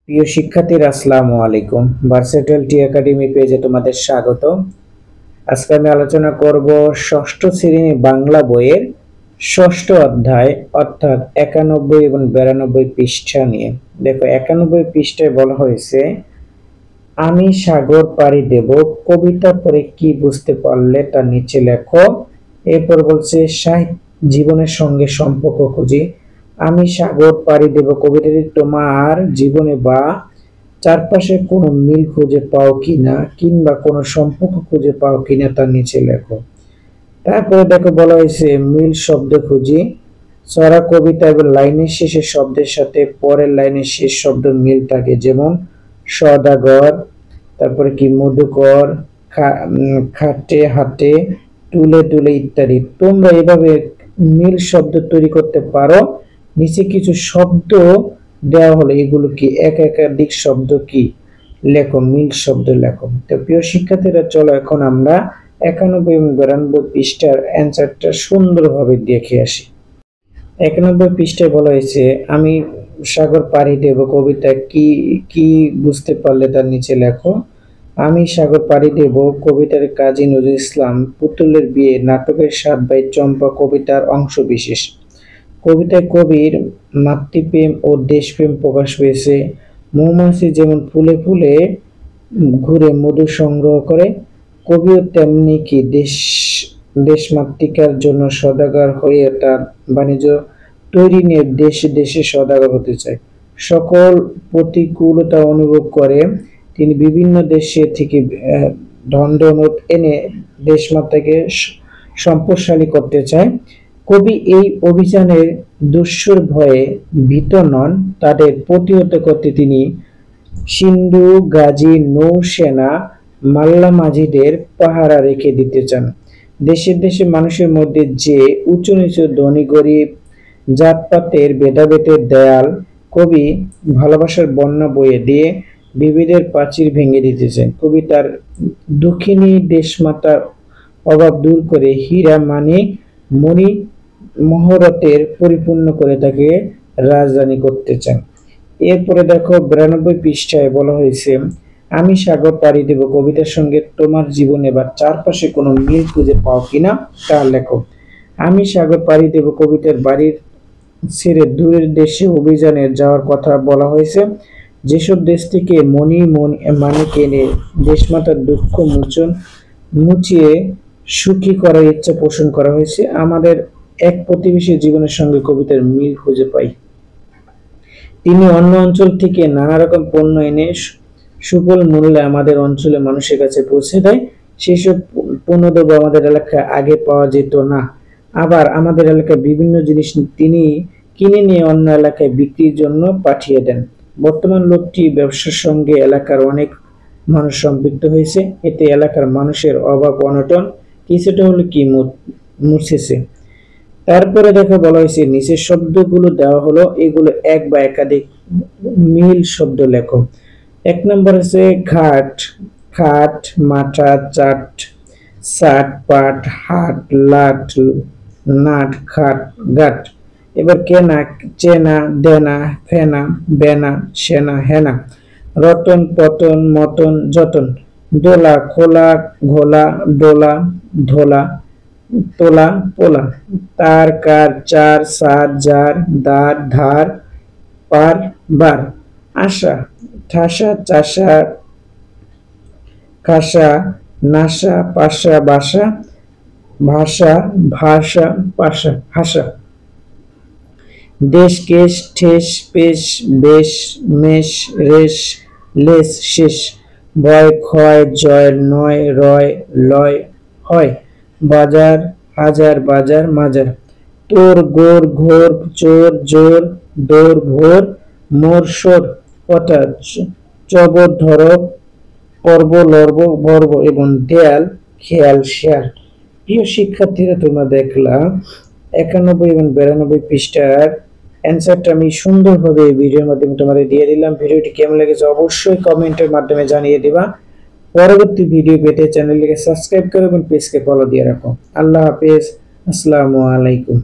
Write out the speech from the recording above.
প্রিয় শিক্ষার্থীরা আসসালামু আলাইকুম। ভার্সেটাইল একাডেমি পেজে তোমাদের স্বাগত। আজকে আমি আলোচনা করব ষষ্ঠ শ্রেণী বাংলা বইয়ের ষষ্ঠ অধ্যায় অর্থাৎ 91 এবং 92 পৃষ্ঠা নিয়ে। দেখো 91 পৃষ্ঠায় বলা হয়েছে, আমি সাগর পাড়ি দেব, কবিতা পড়ে কি বুঝতে পারলে তা নিচে লেখো। এরপর বলছে সাহিত্য জীবনের সঙ্গে সম্পর্ক খুঁজি। আমি সাগর পাড়ি দেব কবিতাটি তোমার জীবনে বা চারপাশে কোনো মিল খুঁজে পাও কিনা কিংবা কোনো সম্পর্ক খুঁজে পাও কিনা তার নিচে লেখো। তারপরে দেখো বলা হয়েছে মিল শব্দ খুঁজি। ছড়া কবিতা এবং লাইনের শেষের শব্দের সাথে পরের লাইনের শেষ শব্দ মিল থাকে, যেমন সওদাগর, তারপরে কি মধুকর, খাটে হাটে, তুলে তুলে ইত্যাদি। তোমরা এভাবে মিল শব্দ তৈরি করতে পারো। নিচে কিছু শব্দ দেওয়া হলো, এগুলো কি একাধিক শব্দ কি লেখো, মিল শব্দ লেখো। তো প্রিয় শিক্ষার্থীরা, চলো এখন আমরা 91 এবং 92 পৃষ্ঠার অ্যান্সারটা সুন্দরভাবে দেখে আসি। 91 পৃষ্ঠায় বলা হয়েছে, আমি সাগর পাড়ি দেব কবিতা কি কি বুঝতে পারলে তার নিচে লেখো। আমি সাগর পাড়ি দেব কবিতার কাজী নজরুল ইসলাম পুতুলের বিয়ে নাটকের 7 ভাই চম্পা কবিতার অংশ বিশেষ। কবিতায় কবির মাতৃপ্রেম ও দেশপ্রেম প্রকাশ পেয়েছে। মৌমাছি যেমন ফুলে ফুলে ঘুরে মধু সংগ্রহ করে, কবিও তেমনি কি দেশমাতৃকার জন্য সওদাগর হয়ে তার বাণিজ্য তৈরি নিয়ে দেশে দেশে সওদাগর হতে চায়। সকল প্রতিকূলতা অনুভব করে তিনি বিভিন্ন দেশে থেকে ধনদৌলত এনে দেশমাতাকে সম্পদশালী করতে চায়। কবি এই অভিযানের দস্যুর ভয়ে ভীত নন, তাদের প্রতিহত করতে তিনি সিন্ধু গাজী নৌসেনা মাল্লা মাঝিদের পাহারা রেখে দিতে চান। দেশে দেশে মানুষের মধ্যে যে উঁচু নিচু ধনী গরিব জাতপাতের ভেদাভেদের দেয়াল কবি ভালোবাসার বন্যা বয়ে দিয়ে বিভেদের প্রাচীর ভেঙে দিতে চান। কবি তার দুঃখিনী দেশমাতার অভাব দূর করে হীরা মানিক মণি মহরতের পরিপূর্ণ করে তাকে রাজধানী করতে চান। এরপরে দেখো 92 পৃষ্ঠায় বলা হয়েছে, আমি সাগর পাড়ি দেব কবিতার সঙ্গে তোমার জীবনে বা চারপাশে কোনো মিল খুঁজে পাও কিনা তা লেখো। আমি সাগর পাড়ি দেব কবিতার বাড়ির ছেড়ে দূরের দেশে অভিযানে যাওয়ার কথা বলা হয়েছে। যেসব দেশ থেকে মানিক এনে দেশমাতার দুঃখ মুছিয়ে সুখী করার ইচ্ছা পোষণ করা হয়েছে। আমাদের এক প্রতিবেশী জীবনের সঙ্গে কবিতার মিল খুঁজে পাই। তিনি অন্য অঞ্চল থেকে নানা রকম পণ্য এনে সুফল মূল্যে আমাদের অঞ্চলে মানুষের কাছে পৌঁছে দেয়। সেসব পণ্যদ্রব্য আমাদের এলাকায় আগে পাওয়া যেত না। আবার আমাদের এলাকায় বিভিন্ন জিনিস তিনি কিনে নিয়ে অন্য এলাকায় বিক্রির জন্য পাঠিয়ে দেন। বর্তমান লোকটি ব্যবসার সঙ্গে এলাকার অনেক মানুষ সম্পৃক্ত হয়েছে। এতে এলাকার মানুষের অভাব অনটন কিছুটা হলে কি মুছেছে। তারপরে দেখো বলা হয়েছে নিচের শব্দগুলো দেওয়া হলো, এগুলো এক বা একাধিক মিল শব্দ লেখো। 1 নম্বর আছে ঘাট, খাট, মাঠা, চাট, সাট, পাট, হাট, লাট, নাট, খাট, গাট। এবার কেনা, চেনা, দেনা, ফেনা, বেনা, সেনা, হেনা, রতন, পতন, মতন, যতন, দোলা, খোলা, ঘোলা, ডোলা, ধোলা, তোলা, পোলা, তার, কার, চার, সার, জার, দার, ধার, পার, বার, আশা, ঠাসা, চাষা, খাসা, নাসা, পাশা, বাসা, ভাষা, ভাষা, পাশা, হাসা, দেশ, কেশ, ঠেস, পেশ, বেশ, মেষ, রেশ, লেশ, শেষ, ভয়, ক্ষয়, জয়, নয়, রয়, লয়, হয়, বাজার, হাজার, বাজার, মাজার, তোর, গোর, ঘোর, চোর, জোর, দৌড়, ভোর, মোর, সোর, কথা, চবর, ধরব, পর্ব, লর্ব, বর্ব এবং দেয়াল, খেয়াল, শেয়াল। প্রিয় শিক্ষার্থীরা, তোমরা দেখলা 91 এবং 92 পৃষ্ঠার অ্যান্সারটা আমি সুন্দরভাবে এই ভিডিওর মাধ্যমে তোমাদের দিয়ে দিলাম। ভিডিওটি কেমন লেগেছে অবশ্যই কমেন্টের মাধ্যমে জানিয়ে দিবা। পরবর্তী ভিডিও পেতে চ্যানেলটিকে সাবস্ক্রাইব করো এবং পেজকে ফলো দিয়ে রাখো। আল্লাহ হাফেজ, আসসালামু আলাইকুম।